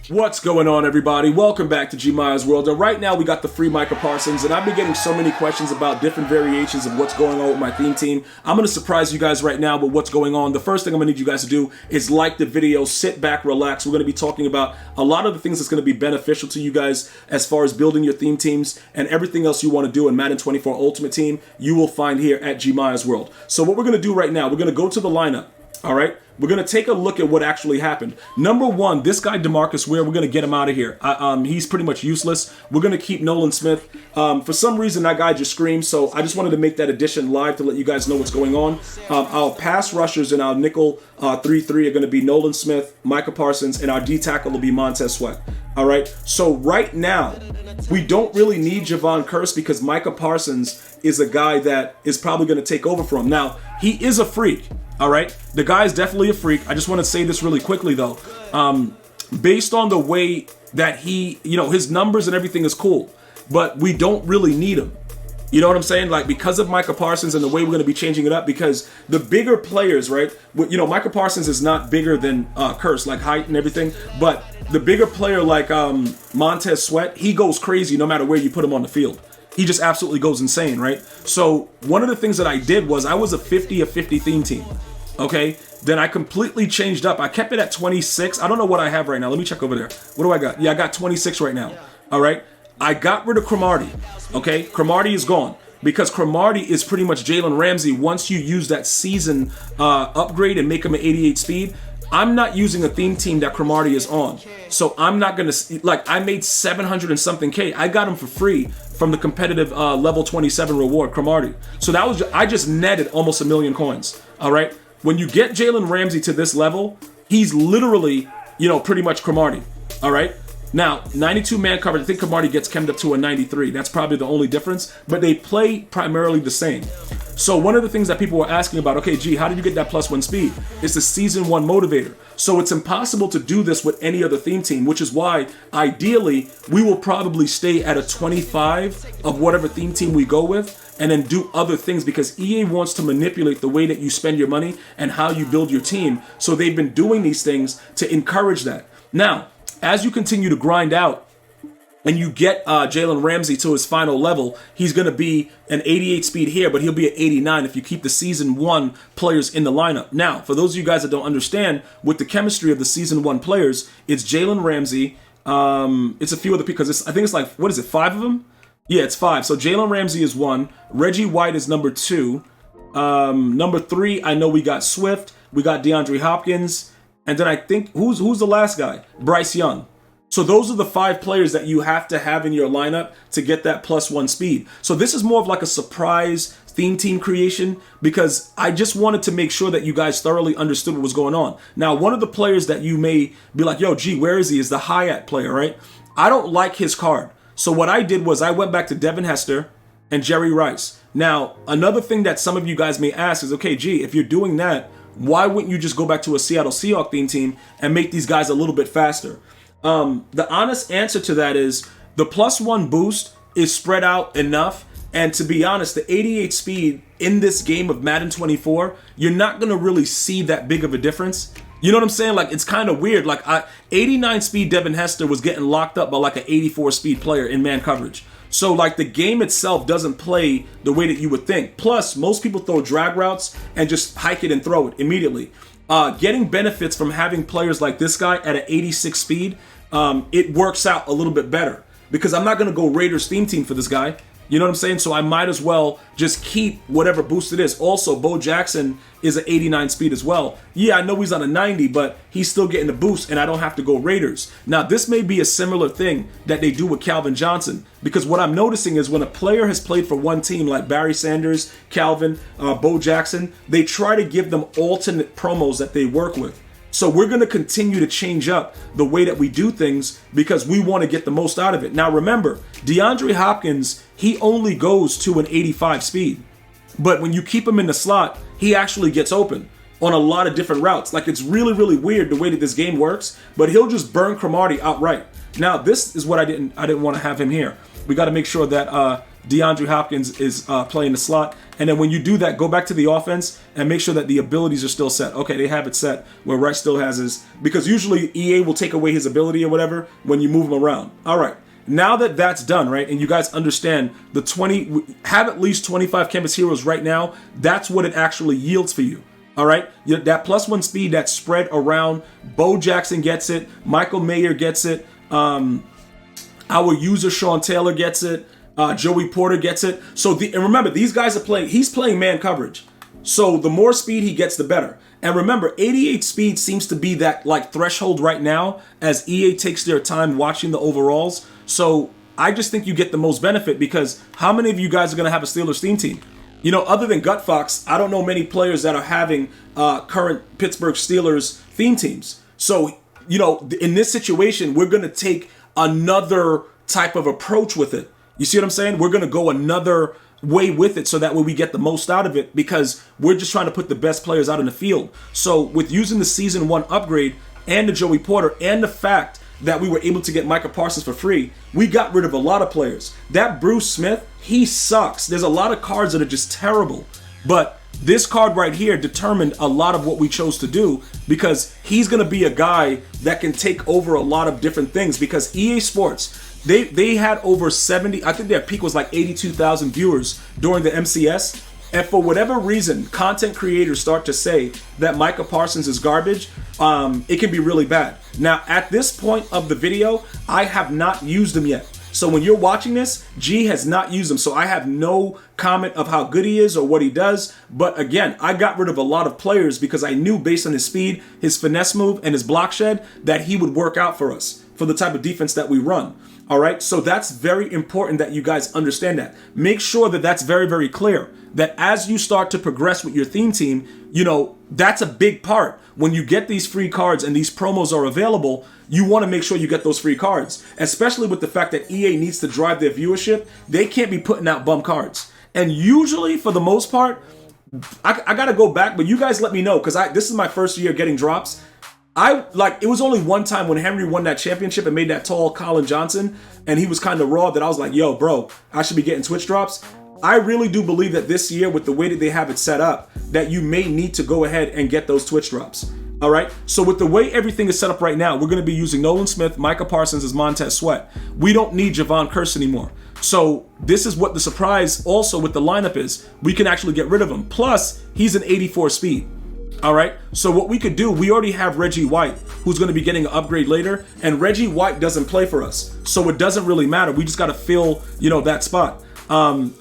What's going on, everybody? Welcome back to GmiasWorld. And right now we got the free Micah Parsons, and I've been getting so many questions about different variations of what's going on with my theme team. I'm going to surprise you guys right now with what's going on. The first thing I'm going to need you guys to do is like the video, sit back, relax. We're going to be talking about a lot of the things that's going to be beneficial to you guys as far as building your theme teams and everything else you want to do in Madden 24 Ultimate Team, you will find here at GmiasWorld. So what we're going to do right now, we're going to go to the lineup, all right? We're going to take a look at what actually happened. Number one, this guy, DeMarcus Ware, we're going to get him out of here. He's pretty much useless. We're going to keep Nolan Smith. For some reason, that guy just screamed, so I just wanted to make that addition live to let you guys know what's going on. Our pass rushers and our nickel 3-3 are going to be Nolan Smith, Micah Parsons, and our D-tackle will be Montez Sweat. All right, so right now, we don't really need Javon Curse because Micah Parsons is a guy that is probably going to take over for him. Now, he is a freak. All right, the guy is definitely a freak. I just want to say this really quickly, though. Based on the way that he, his numbers and everything is cool, but we don't really need him. You know what I'm saying? Like, because of Micah Parsons and the way we're going to be changing it up, because the bigger players, right? Micah Parsons is not bigger than Curse, like height and everything, but the bigger player like Montez Sweat, he goes crazy no matter where you put him on the field. He just absolutely goes insane, right? So one of the things that I did was I was a 50-50 theme team. Okay, then I completely changed up. I kept it at 26. I don't know what I have right now. Let me check over there. What do I got? Yeah, I got 26 right now. All right, I got rid of Cromartie. Okay, Cromartie is gone because Cromartie is pretty much Jalen Ramsey. Once you use that season upgrade and make him an 88 speed, I'm not using a theme team that Cromartie is on. So I'm not gonna I made 700 and something K. I got him for free from the competitive level 27 reward, Cromartie. So that was I just netted almost 1 million coins. All right. When you get Jalen Ramsey to this level, he's literally, pretty much Cromartie. All right. Now, 92 man coverage. I think Cromartie gets chemmed up to a 93. That's probably the only difference, but they play primarily the same. So one of the things that people were asking about, okay, G, how did you get that +1 speed? It's the season 1 motivator. So it's impossible to do this with any other theme team, which is why ideally we will probably stay at a 25 of whatever theme team we go with and then do other things because EA wants to manipulate the way that you spend your money and how you build your team. So they've been doing these things to encourage that. Now, as you continue to grind out, and you get Jalen Ramsey to his final level, he's going to be an 88 speed here, but he'll be at 89 if you keep the Season 1 players in the lineup. Now, for those of you guys that don't understand, with the chemistry of the Season 1 players, it's Jalen Ramsey, it's a few other people, because I think it's like, 5 of them? Yeah, it's 5. So Jalen Ramsey is 1, Reggie White is number 2, number 3, I know we got Swift, we got DeAndre Hopkins, and then I think, who's the last guy? Bryce Young. So those are the 5 players that you have to have in your lineup to get that +1 speed. So this is more of like a surprise theme team creation because I just wanted to make sure that you guys thoroughly understood what was going on. Now, one of the players that you may be like, yo, G, where is he? Is the Hyatt player, right? I don't like his card. So what I did was I went back to Devin Hester and Jerry Rice. Now, another thing that some of you guys may ask is, okay, G, if you're doing that, why wouldn't you just go back to a Seattle Seahawks theme team and make these guys a little bit faster? The honest answer to that is the +1 boost is spread out enough. And to be honest, the 88 speed in this game of Madden 24, you're not going to really see that big of a difference. You know what I'm saying? Like, it's kind of weird. Like, 89 speed Devin Hester was getting locked up by like an 84 speed player in man coverage. So, like, the game itself doesn't play the way that you would think. Plus, most people throw drag routes and just hike it and throw it immediately. Getting benefits from having players like this guy at an 86 speed, it works out a little bit better because I'm not going to go Raiders theme team for this guy. You know what I'm saying? So I might as well just keep whatever boost it is. Also, Bo Jackson is an 89 speed as well. Yeah, I know he's on a 90, but he's still getting the boost and I don't have to go Raiders. Now, this may be a similar thing that they do with Calvin Johnson because what I'm noticing is when a player has played for one team like Barry Sanders, Calvin, Bo Jackson, they try to give them alternate promos that they work with. So we're going to continue to change up the way that we do things because we want to get the most out of it. Now, remember, DeAndre Hopkins, he only goes to an 85 speed. But when you keep him in the slot, he actually gets open on a lot of different routes. Like, it's really, really weird the way that this game works, but he'll just burn Cromartie outright. Now, this is what I didn't want to have him here. We got to make sure that DeAndre Hopkins is playing the slot. And then when you do that, go back to the offense and make sure that the abilities are still set. Okay, they have it set where Rex still has his, because usually EA will take away his ability or whatever when you move him around. All right. Now that that's done, right, and you guys understand the 20, have at least 25 canvas heroes right now, that's what it actually yields for you. All right, that +1 speed that's spread around. Bo Jackson gets it. Michael Mayer gets it. Our user Sean Taylor gets it. Joey Porter gets it. So and remember, these guys are playing. He's playing man coverage. So the more speed he gets, the better. And remember, 88 speed seems to be that like threshold right now as EA takes their time watching the overalls. So I just think you get the most benefit, because how many of you guys are going to have a Steelers theme team? You know, other than Gut Fox, I don't know many players that are having current Pittsburgh Steelers theme teams. So, you know, in this situation, we're going to take another type of approach with it. You see what I'm saying? We're going to go another way with it so that way we get the most out of it, because we're just trying to put the best players out in the field. So with using the Season 1 upgrade and the Joey Porter and the fact that we were able to get Micah Parsons for free, we got rid of a lot of players. That Bruce Smith, he sucks. There's a lot of cards that are just terrible. But this card right here determined a lot of what we chose to do, because he's going to be a guy that can take over a lot of different things, because EA Sports, they had over 70, I think their peak was like 82,000 viewers during the MCS. And for whatever reason, content creators start to say that Micah Parsons is garbage. It can be really bad. Now, at this point of the video, I have not used him yet. So when you're watching this, G has not used him. So I have no comment of how good he is or what he does. But again, I got rid of a lot of players because I knew based on his speed, his finesse move, and his block shed that he would work out for us for the type of defense that we run. All right, so that's very important that you guys understand that. Make sure that that's very, very clear, that as you start to progress with your theme team, you know, that's a big part. When you get these free cards and these promos are available, you want to make sure you get those free cards, especially with the fact that EA needs to drive their viewership. They can't be putting out bum cards. And usually, for the most part, I got to go back, but you guys let me know, because this is my first year getting drops. It was only one time when Henry won that championship and made that tall Colin Johnson, and he was kind of raw, that I was like, yo, bro, I should be getting Twitch drops. I really do believe that this year, with the way that they have it set up, that you may need to go ahead and get those Twitch drops. All right. So with the way everything is set up right now, we're going to be using Nolan Smith, Micah Parsons as Montez Sweat. We don't need Javon Curse anymore. So this is what the surprise also with the lineup is. We can actually get rid of him. Plus, he's an 84 speed. All right, so what we could do, we already have Reggie White, who's going to be getting an upgrade later, and Reggie White doesn't play for us, so it doesn't really matter. We just got to fill, you know, that spot.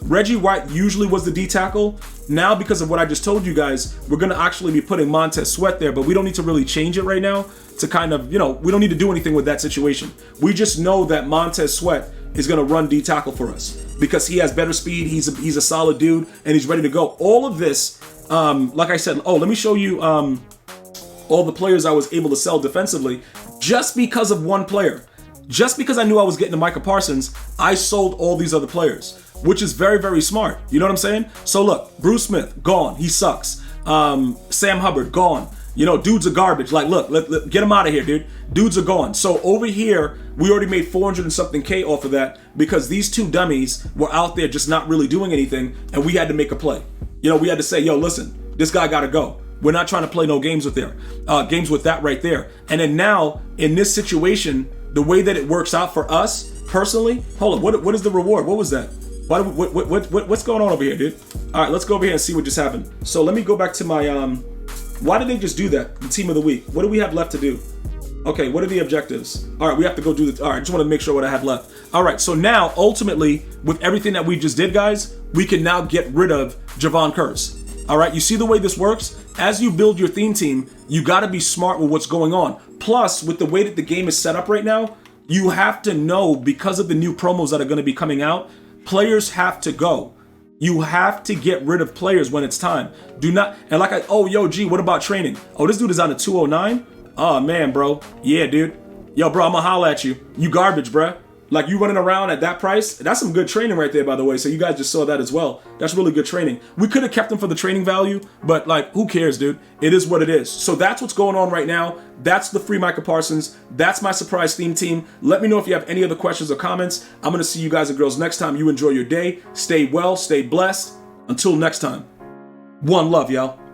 Reggie White usually was the D tackle. Now, because of what I just told you guys, we're going to actually be putting Montez Sweat there, but we don't need to really change it right now to kind of, you know, we don't need to do anything with that situation. We just know that Montez Sweat is going to run D tackle for us because he has better speed. He's a solid dude, and he's ready to go. All of this. Like I said, let me show you all the players I was able to sell defensively just because of one player. Just because I knew I was getting to Micah Parsons, I sold all these other players, which is very, very smart. You know what I'm saying? So look, Bruce Smith, gone. He sucks. Sam Hubbard, gone. You know, dudes are garbage. Like, look, get him out of here, dude. Dudes are gone. So over here, we already made 400 and something K off of that because these two dummies were out there just not really doing anything, and we had to make a play. You know, we had to say, yo, listen, this guy got to go. We're not trying to play no games with that right there. And then now, in this situation, the way that it works out for us personally, hold on, what is the reward? What was that? What's going on over here, dude? All right, let's go over here and see what just happened. So let me go back to my, why did they just do that? The team of the week. What do we have left to do? Okay, what are the objectives? All right, we have to go do the, all right, I just want to make sure what I have left. All right, so now, ultimately, with everything that we just did, guys, we can now get rid of Javon Curse. All right, you see the way this works? As you build your theme team, you got to be smart with what's going on. Plus, with the way that the game is set up right now, you have to know, because of the new promos that are going to be coming out, players have to go. You have to get rid of players when it's time. Do not, and like, G, what about training? Oh, this dude is on a 209? Oh, man, bro. Yeah, dude. Yo, bro, I'm going to holler at you. You garbage, bruh. Like, you running around at that price, that's some good training right there, by the way. So you guys just saw that as well. That's really good training. We could have kept him for the training value, but like, who cares, dude? It is what it is. So that's what's going on right now. That's the free Micah Parsons. That's my surprise theme team. Let me know if you have any other questions or comments. I'm going to see you guys and girls next time. You enjoy your day. Stay well, stay blessed. Until next time. One love, y'all.